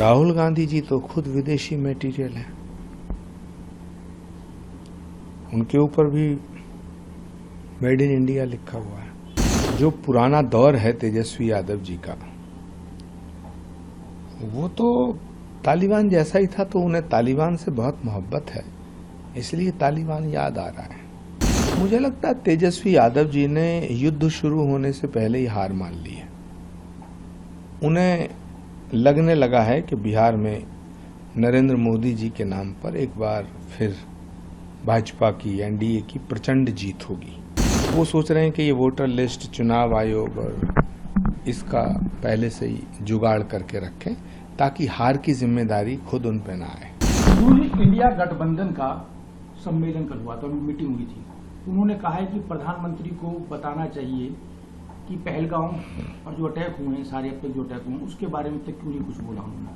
राहुल गांधी जी तो खुद विदेशी मटेरियल है। उनके ऊपर भी मेड इन इंडिया लिखा हुआ है। जो पुराना दौर है तेजस्वी यादव जी का, वो तो तालिबान जैसा ही था, तो उन्हें तालिबान से बहुत मोहब्बत है, इसलिए तालिबान याद आ रहा है। मुझे लगता है तेजस्वी यादव जी ने युद्ध शुरू होने से पहले ही हार मान ली है। उन्हें लगने लगा है कि बिहार में नरेंद्र मोदी जी के नाम पर एक बार फिर भाजपा की, एनडीए की प्रचंड जीत होगी। वो सोच रहे हैं कि ये वोटर लिस्ट, चुनाव आयोग और इसका पहले से ही जुगाड़ करके रखें, ताकि हार की जिम्मेदारी खुद उन पर ना आए। इंडिया गठबंधन का सम्मेलन कल हुआ था, मीटिंग हुई थी। उन्होंने कहा है कि प्रधानमंत्री को बताना चाहिए कि पहलगांव और जो अटैक हुए हैं, सारे अब तक जो अटैक हुए हैं, उसके बारे में तक क्यों नहीं कुछ बोला उन्होंने।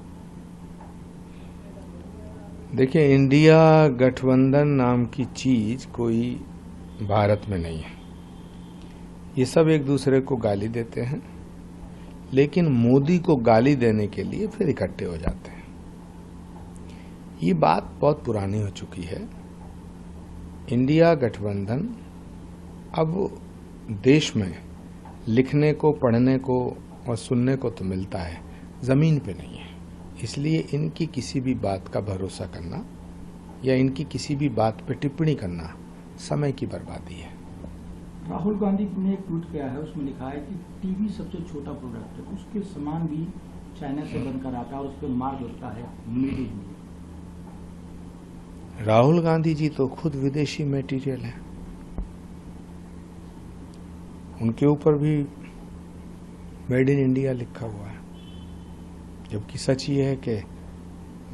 देखिए, इंडिया गठबंधन नाम की चीज कोई भारत में नहीं है। ये सब एक दूसरे को गाली देते हैं, लेकिन मोदी को गाली देने के लिए फिर इकट्ठे हो जाते हैं। ये बात बहुत पुरानी हो चुकी है। इंडिया गठबंधन अब देश में लिखने को, पढ़ने को और सुनने को तो मिलता है, जमीन पे नहीं है। इसलिए इनकी किसी भी बात का भरोसा करना या इनकी किसी भी बात पे टिप्पणी करना समय की बर्बादी है। राहुल गांधी ने एक ट्वीट किया है, उसमें लिखा है कि टीवी सबसे छोटा प्रोडक्ट है, उसके सामान भी चाइना से बनकर आता है और उस पर मार्क लगता है made in India. Rahul Gandhi ji तो खुद विदेशी मटेरियल है। उनके ऊपर भी मेड इन इंडिया लिखा हुआ है, जबकि सच ये है कि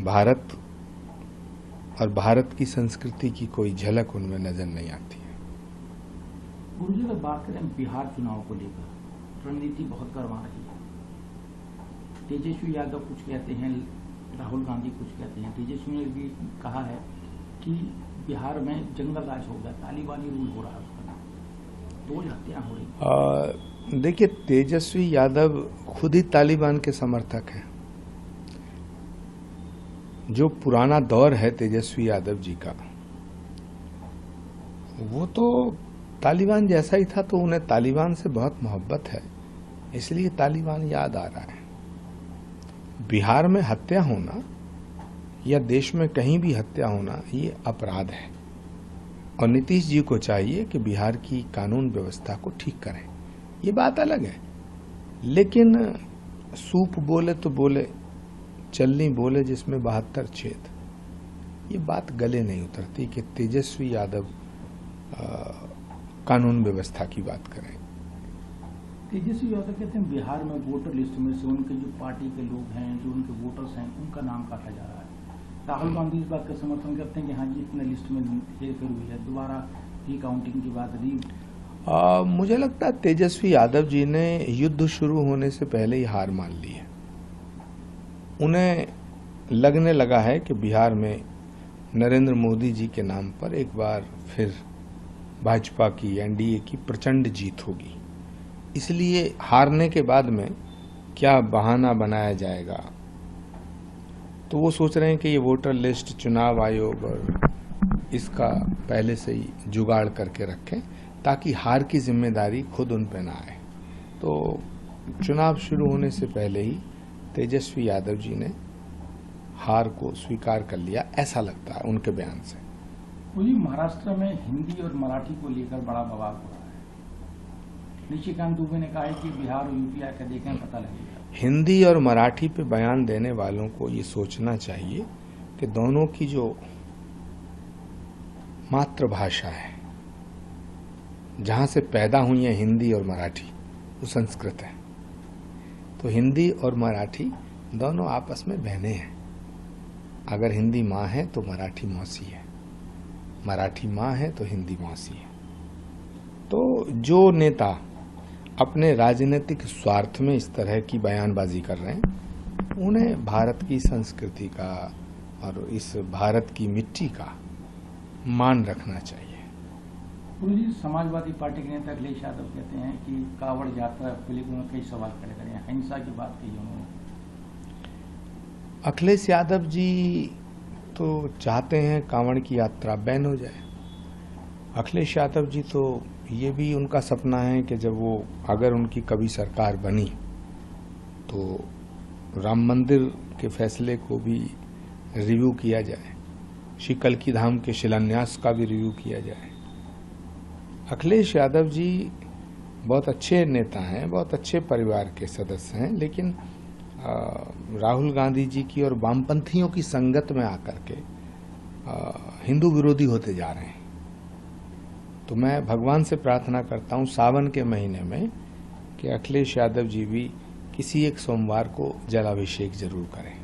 भारत और भारत की संस्कृति की कोई झलक उनमें नजर नहीं आती है। गुरुजी, अगर बात करें बिहार चुनाव को लेकर, रणनीति बहुत गर्मा रही है। तेजस्वी यादव कुछ कहते हैं, राहुल गांधी कुछ कहते हैं। तेजस्वी ने भी कहा है कि बिहार में जंगल राज हो गया, तालिबानी रूल हो रहा है, उसका रोज हत्या हो रही। देखिए, तेजस्वी यादव खुद ही तालिबान के समर्थक हैं। जो पुराना दौर है तेजस्वी यादव जी का, वो तो तालिबान जैसा ही था, तो उन्हें तालिबान से बहुत मोहब्बत है, इसलिए तालिबान याद आ रहा है। बिहार में हत्या होना या देश में कहीं भी हत्या होना ये अपराध है, और नीतीश जी को चाहिए कि बिहार की कानून व्यवस्था को ठीक करें। ये बात अलग है, लेकिन सूप बोले तो बोले, चलनी बोले जिसमें 72 छेद, ये बात गले नहीं उतरती कि तेजस्वी यादव कानून व्यवस्था की बात करें। तेजस्वी यादव कहते हैं बिहार में वोटर लिस्ट में से उनके जो पार्टी के लोग हैं, जो उनके वोटर्स हैं, उनका नाम काटा जा रहा है। राहुल गांधी इस बात का समर्थन करते हैं कि हाँ जी, इतने लिस्ट में हेरफेर हुई है, दोबारा रिकाउंटिंग की बात। मुझे लगता है तेजस्वी यादव जी ने युद्ध शुरू होने से पहले ही हार मान ली है। उन्हें लगने लगा है कि बिहार में नरेंद्र मोदी जी के नाम पर एक बार फिर भाजपा की, एनडीए की प्रचंड जीत होगी। इसलिए हारने के बाद में क्या बहाना बनाया जाएगा, तो वो सोच रहे हैं कि ये वोटर लिस्ट, चुनाव आयोग और इसका पहले से ही जुगाड़ करके रखें, ताकि हार की जिम्मेदारी खुद उन पर ना आए। तो चुनाव शुरू होने से पहले ही तेजस्वी यादव जी ने हार को स्वीकार कर लिया, ऐसा लगता है उनके बयान से। वही महाराष्ट्र में हिंदी और मराठी को लेकर बड़ा बवाल हो रहा है। निशिकांत दुबे ने कहा है कि बिहार और यूपी आकर देखें, पता लगेगा। हिंदी और मराठी पे बयान देने वालों को ये सोचना चाहिए कि दोनों की जो मातृभाषा है, जहां से पैदा हुई है हिंदी और मराठी, वो संस्कृत है। तो हिंदी और मराठी दोनों आपस में बहनें हैं। अगर हिंदी माँ है तो मराठी मौसी है, मराठी माँ है तो हिंदी मौसी है। तो जो नेता अपने राजनीतिक स्वार्थ में इस तरह की बयानबाजी कर रहे हैं, उन्हें भारत की संस्कृति का और इस भारत की मिट्टी का मान रखना चाहिए। समाजवादी पार्टी के नेता अखिलेश यादव कहते हैं कि कावड़ यात्रा को लेकर कई सवाल खड़े करें, हिंसा की बात कही उन्होंने। अखिलेश यादव जी तो चाहते हैं कांवड़ की यात्रा बैन हो जाए। अखिलेश यादव जी तो ये भी उनका सपना है कि जब वो अगर उनकी कभी सरकार बनी तो राम मंदिर के फैसले को भी रिव्यू किया जाए, श्री कल्की धाम के शिलान्यास का भी रिव्यू किया जाए। अखिलेश यादव जी बहुत अच्छे नेता हैं, बहुत अच्छे परिवार के सदस्य हैं, लेकिन राहुल गांधी जी की और वामपंथियों की संगत में आकर के हिंदू विरोधी होते जा रहे हैं। तो मैं भगवान से प्रार्थना करता हूं सावन के महीने में कि अखिलेश यादव जी भी किसी एक सोमवार को जलाभिषेक जरूर करें।